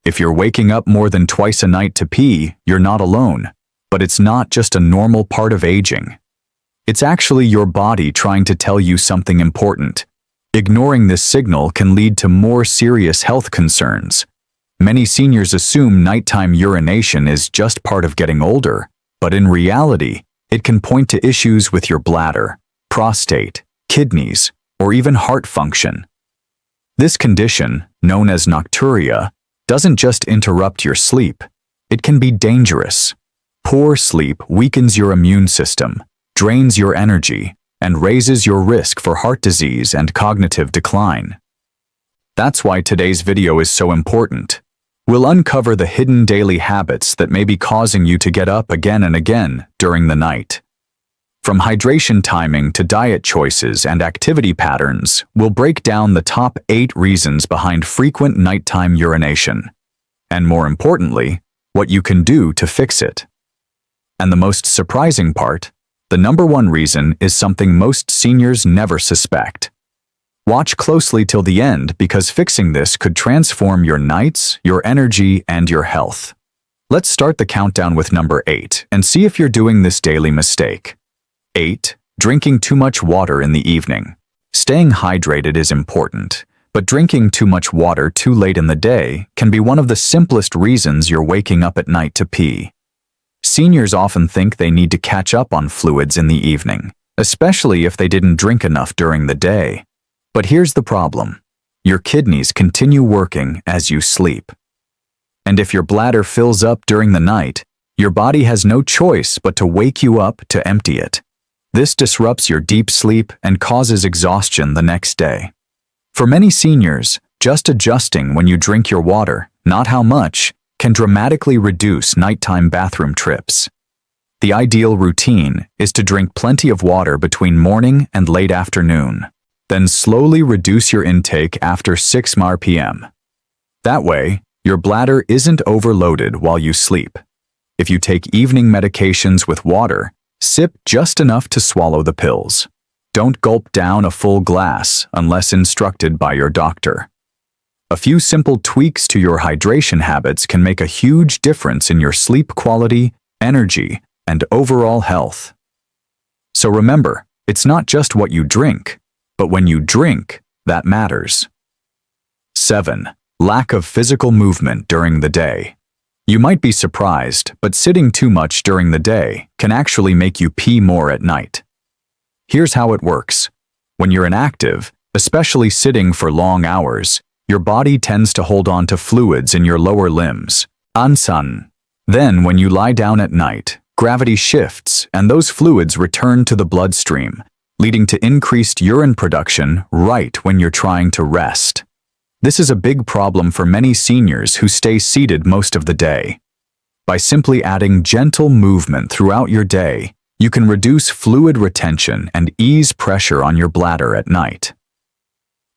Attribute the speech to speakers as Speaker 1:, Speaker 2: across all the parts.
Speaker 1: If you're waking up more than twice a night to pee, you're not alone. But it's not just a normal part of aging. It's actually your body trying to tell you something important. Ignoring this signal can lead to more serious health concerns. Many seniors assume nighttime urination is just part of getting older, but in reality, it can point to issues with your bladder, prostate, kidneys, or even heart function. This condition, known as nocturia, doesn't just interrupt your sleep. It can be dangerous. Poor sleep weakens your immune system, drains your energy, and raises your risk for heart disease and cognitive decline. That's why today's video is so important. We'll uncover the hidden daily habits that may be causing you to get up again and again during the night. From hydration timing to diet choices and activity patterns, we'll break down the top 8 reasons behind frequent nighttime urination. And more importantly, what you can do to fix it. And the most surprising part, the number 1 reason is something most seniors never suspect. Watch closely till the end because fixing this could transform your nights, your energy, and your health. Let's start the countdown with number 8 and see if you're doing this daily mistake. 8. Drinking too much water in the evening. Staying hydrated is important, but drinking too much water too late in the day can be one of the simplest reasons you're waking up at night to pee. Seniors often think they need to catch up on fluids in the evening, especially if they didn't drink enough during the day. But here's the problem. Your kidneys continue working as you sleep. And if your bladder fills up during the night, your body has no choice but to wake you up to empty it. This disrupts your deep sleep and causes exhaustion the next day. For many seniors, just adjusting when you drink your water, not how much, can dramatically reduce nighttime bathroom trips. The ideal routine is to drink plenty of water between morning and late afternoon, then slowly reduce your intake after 6 p.m. That way, your bladder isn't overloaded while you sleep. If you take evening medications with water, sip just enough to swallow the pills. Don't gulp down a full glass unless instructed by your doctor. A few simple tweaks to your hydration habits can make a huge difference in your sleep quality, energy, and overall health. So remember, it's not just what you drink, but when you drink, that matters. 7. Lack of physical movement during the day. You might be surprised, but sitting too much during the day can actually make you pee more at night. Here's how it works. When you're inactive, especially sitting for long hours, your body tends to hold on to fluids in your lower limbs. Ansan. Then, when you lie down at night, gravity shifts and those fluids return to the bloodstream, leading to increased urine production right when you're trying to rest. This is a big problem for many seniors who stay seated most of the day. By simply adding gentle movement throughout your day, you can reduce fluid retention and ease pressure on your bladder at night.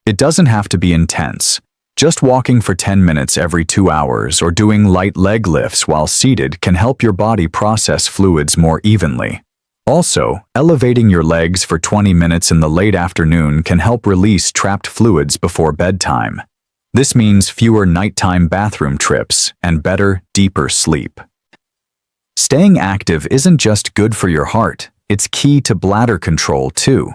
Speaker 1: It doesn't have to be intense. Just walking for 10 minutes every 2 hours or doing light leg lifts while seated can help your body process fluids more evenly. Also, elevating your legs for 20 minutes in the late afternoon can help release trapped fluids before bedtime. This means fewer nighttime bathroom trips and better, deeper sleep. Staying active isn't just good for your heart, it's key to bladder control too.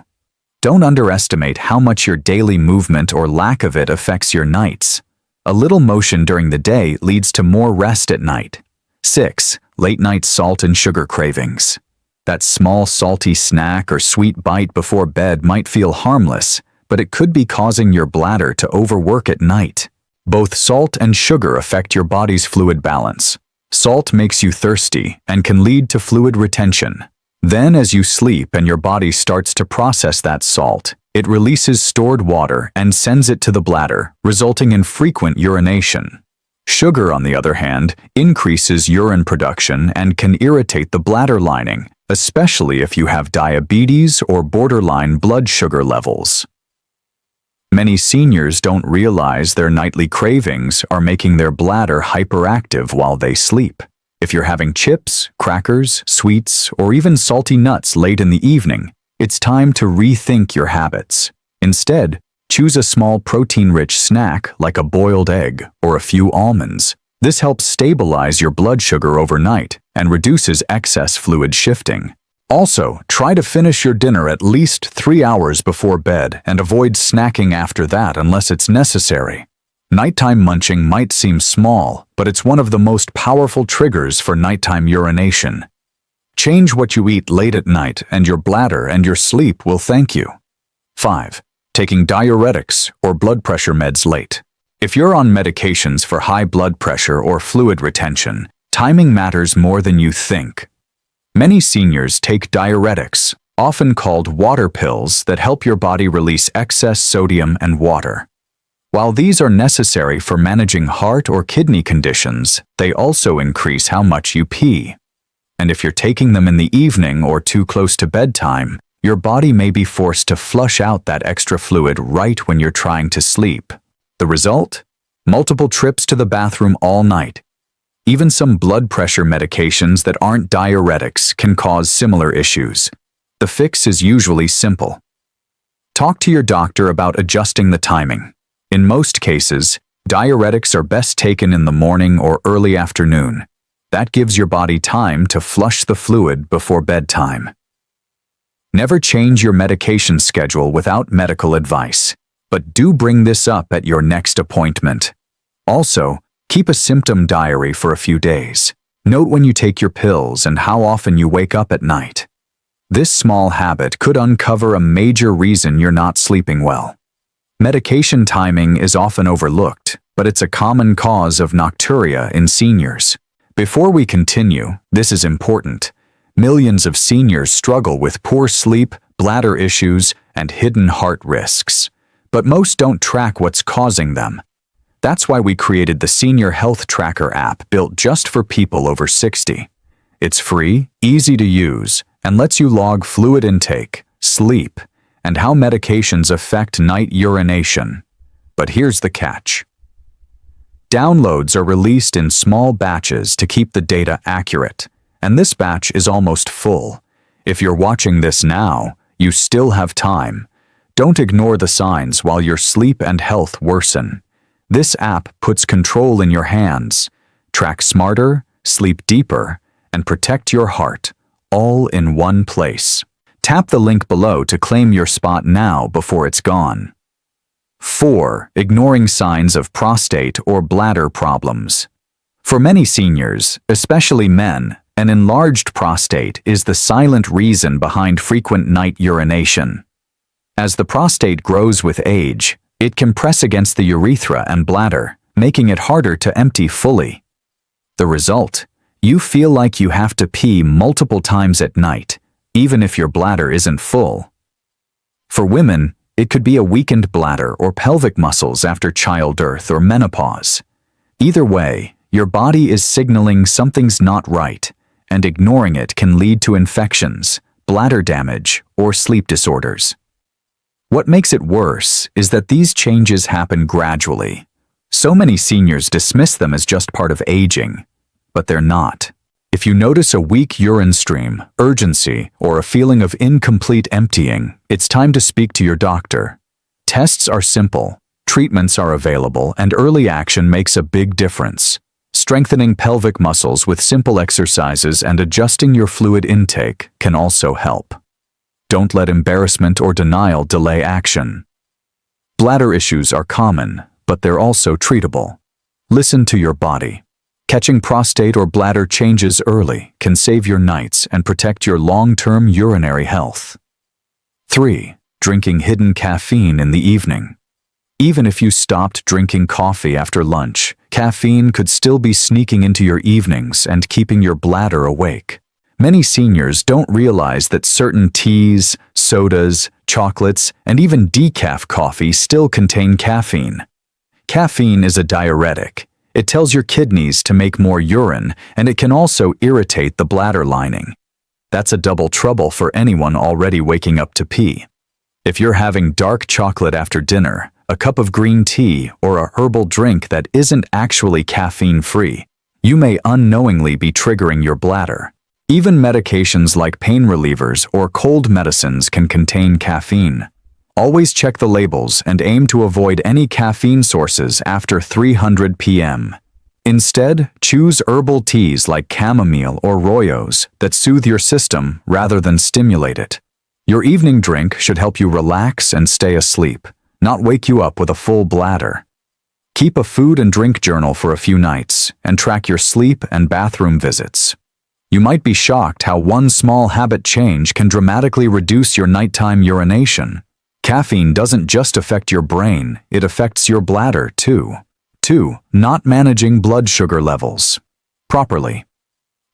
Speaker 1: Don't underestimate how much your daily movement or lack of it affects your nights. A little motion during the day leads to more rest at night. 6. Late-night salt and sugar cravings. That small salty snack or sweet bite before bed might feel harmless, but it could be causing your bladder to overwork at night. Both salt and sugar affect your body's fluid balance. Salt makes you thirsty and can lead to fluid retention. Then, as you sleep and your body starts to process that salt, it releases stored water and sends it to the bladder, resulting in frequent urination. Sugar, on the other hand, increases urine production and can irritate the bladder lining, especially if you have diabetes or borderline blood sugar levels. Many seniors don't realize their nightly cravings are making their bladder hyperactive while they sleep. If you're having chips, crackers, sweets, or even salty nuts late in the evening, it's time to rethink your habits. Instead, Choose a small protein-rich snack like a boiled egg or a few almonds. This helps stabilize your blood sugar overnight and reduces excess fluid shifting. Also, try to finish your dinner at least 3 hours before bed and avoid snacking after that unless it's necessary. Nighttime munching might seem small, but it's one of the most powerful triggers for nighttime urination. Change what you eat late at night and your bladder and your sleep will thank you. 5. Taking diuretics or blood pressure meds late. If you're on medications for high blood pressure or fluid retention, timing matters more than you think. Many seniors take diuretics, often called water pills, that help your body release excess sodium and water. While these are necessary for managing heart or kidney conditions, they also increase how much you pee. And if you're taking them in the evening or too close to bedtime, your body may be forced to flush out that extra fluid right when you're trying to sleep. The result? Multiple trips to the bathroom all night. Even some blood pressure medications that aren't diuretics can cause similar issues. The fix is usually simple. Talk to your doctor about adjusting the timing. In most cases, diuretics are best taken in the morning or early afternoon. That gives your body time to flush the fluid before bedtime. Never change your medication schedule without medical advice, but do bring this up at your next appointment. Also, keep a symptom diary for a few days. Note when you take your pills and how often you wake up at night. This small habit could uncover a major reason you're not sleeping well. Medication timing is often overlooked, but it's a common cause of nocturia in seniors. Before we continue, this is important. Millions of seniors struggle with poor sleep, bladder issues, and hidden heart risks. But most don't track what's causing them. That's why we created the Senior Health Tracker app built just for people over 60. It's free, easy to use, and lets you log fluid intake, sleep, and how medications affect night urination. But here's the catch. Downloads are released in small batches to keep the data accurate, and this batch is almost full. If you're watching this now, you still have time. Don't ignore the signs while your sleep and health worsen. This app puts control in your hands. Track smarter, sleep deeper, and protect your heart, all in one place. Tap the link below to claim your spot now before it's gone. 4. Ignoring signs of prostate or bladder problems. For many seniors, especially men, an enlarged prostate is the silent reason behind frequent night urination. As the prostate grows with age, it can press against the urethra and bladder, making it harder to empty fully. The result? You feel like you have to pee multiple times at night, even if your bladder isn't full. For women, it could be a weakened bladder or pelvic muscles after childbirth or menopause. Either way, your body is signaling something's not right, and ignoring it can lead to infections, bladder damage, or sleep disorders. What makes it worse is that these changes happen gradually. So many seniors dismiss them as just part of aging, but they're not. If you notice a weak urine stream, urgency, or a feeling of incomplete emptying, it's time to speak to your doctor. Tests are simple, treatments are available, and early action makes a big difference. Strengthening pelvic muscles with simple exercises and adjusting your fluid intake can also help. Don't let embarrassment or denial delay action. Bladder issues are common, but they're also treatable. Listen to your body. Catching prostate or bladder changes early can save your nights and protect your long-term urinary health. 3. Drinking hidden caffeine in the evening. Even if you stopped drinking coffee after lunch, caffeine could still be sneaking into your evenings and keeping your bladder awake. Many seniors don't realize that certain teas, sodas, chocolates, and even decaf coffee still contain caffeine. Caffeine is a diuretic. It tells your kidneys to make more urine, and it can also irritate the bladder lining. That's a double trouble for anyone already waking up to pee. If you're having dark chocolate after dinner, a cup of green tea, or a herbal drink that isn't actually caffeine-free, you may unknowingly be triggering your bladder. Even medications like pain relievers or cold medicines can contain caffeine. Always check the labels and aim to avoid any caffeine sources after 300 p.m. Instead, choose herbal teas like chamomile or rooibos that soothe your system rather than stimulate it. Your evening drink should help you relax and stay asleep, not wake you up with a full bladder. Keep a food and drink journal for a few nights and track your sleep and bathroom visits. You might be shocked how one small habit change can dramatically reduce your nighttime urination. Caffeine doesn't just affect your brain, it affects your bladder too. 2. Not managing blood sugar levels properly.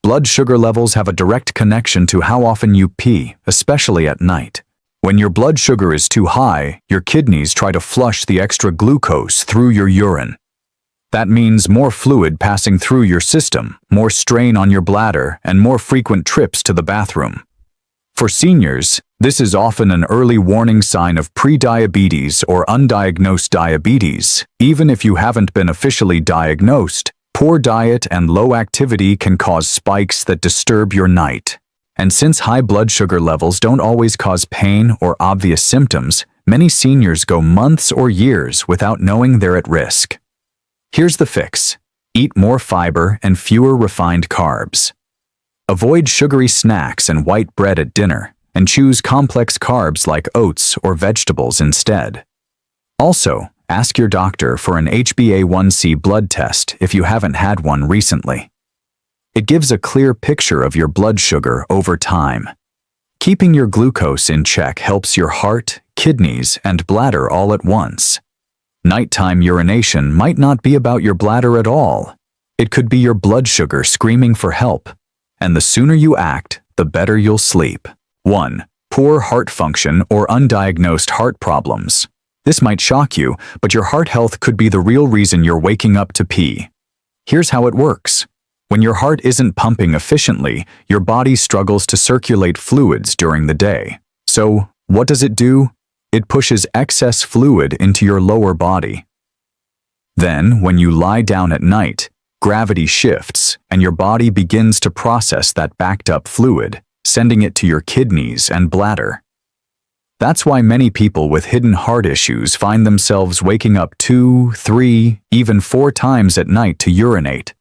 Speaker 1: Blood sugar levels have a direct connection to how often you pee, especially at night. When your blood sugar is too high, your kidneys try to flush the extra glucose through your urine. That means more fluid passing through your system, more strain on your bladder, and more frequent trips to the bathroom. For seniors, this is often an early warning sign of prediabetes or undiagnosed diabetes. Even if you haven't been officially diagnosed, poor diet and low activity can cause spikes that disturb your night. And since high blood sugar levels don't always cause pain or obvious symptoms, many seniors go months or years without knowing they're at risk. Here's the fix. Eat more fiber and fewer refined carbs. Avoid sugary snacks and white bread at dinner, and choose complex carbs like oats or vegetables instead. Also, ask your doctor for an HbA1c blood test if you haven't had one recently. It gives a clear picture of your blood sugar over time. Keeping your glucose in check helps your heart, kidneys, and bladder all at once. Nighttime urination might not be about your bladder at all. It could be your blood sugar screaming for help. And the sooner you act, the better you'll sleep. 1. Poor heart function or undiagnosed heart problems. This might shock you, but your heart health could be the real reason you're waking up to pee. Here's how it works. When your heart isn't pumping efficiently, your body struggles to circulate fluids during the day. So, what does it do? It pushes excess fluid into your lower body. Then, when you lie down at night, gravity shifts and your body begins to process that backed-up fluid, sending it to your kidneys and bladder. That's why many people with hidden heart issues find themselves waking up 2, 3, even 4 times at night to urinate.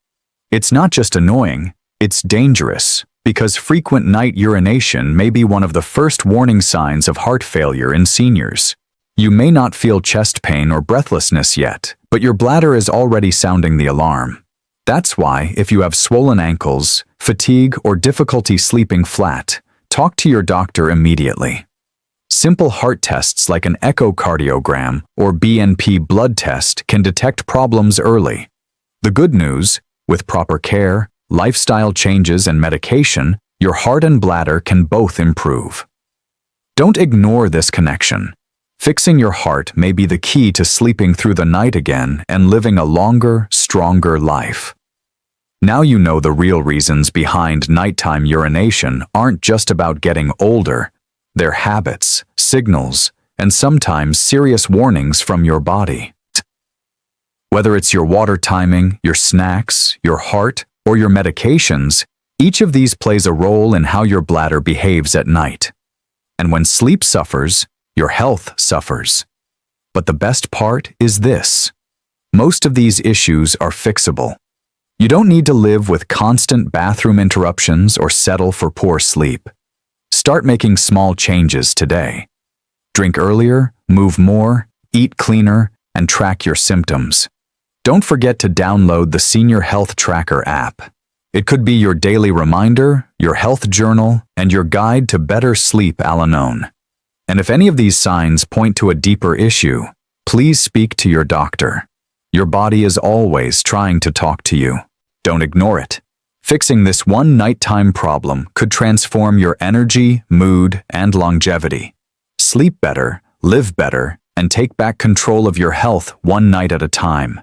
Speaker 1: It's not just annoying, it's dangerous, because frequent night urination may be one of the first warning signs of heart failure in seniors. You may not feel chest pain or breathlessness yet, but your bladder is already sounding the alarm. That's why, if you have swollen ankles, fatigue, or difficulty sleeping flat, talk to your doctor immediately. Simple heart tests like an echocardiogram or BNP blood test can detect problems early. The good news, with proper care, lifestyle changes, and medication, your heart and bladder can both improve. Don't ignore this connection. Fixing your heart may be the key to sleeping through the night again and living a longer, stronger life. Now you know the real reasons behind nighttime urination aren't just about getting older. They're habits, signals, and sometimes serious warnings from your body. Whether it's your water timing, your snacks, your heart, or your medications, each of these plays a role in how your bladder behaves at night. And when sleep suffers, your health suffers. But the best part is this. Most of these issues are fixable. You don't need to live with constant bathroom interruptions or settle for poor sleep. Start making small changes today. Drink earlier, move more, eat cleaner, and track your symptoms. Don't forget to download the Senior Health Tracker app. It could be your daily reminder, your health journal, and your guide to better sleep Al-Anon. And if any of these signs point to a deeper issue, please speak to your doctor. Your body is always trying to talk to you. Don't ignore it. Fixing this one nighttime problem could transform your energy, mood, and longevity. Sleep better, live better, and take back control of your health one night at a time.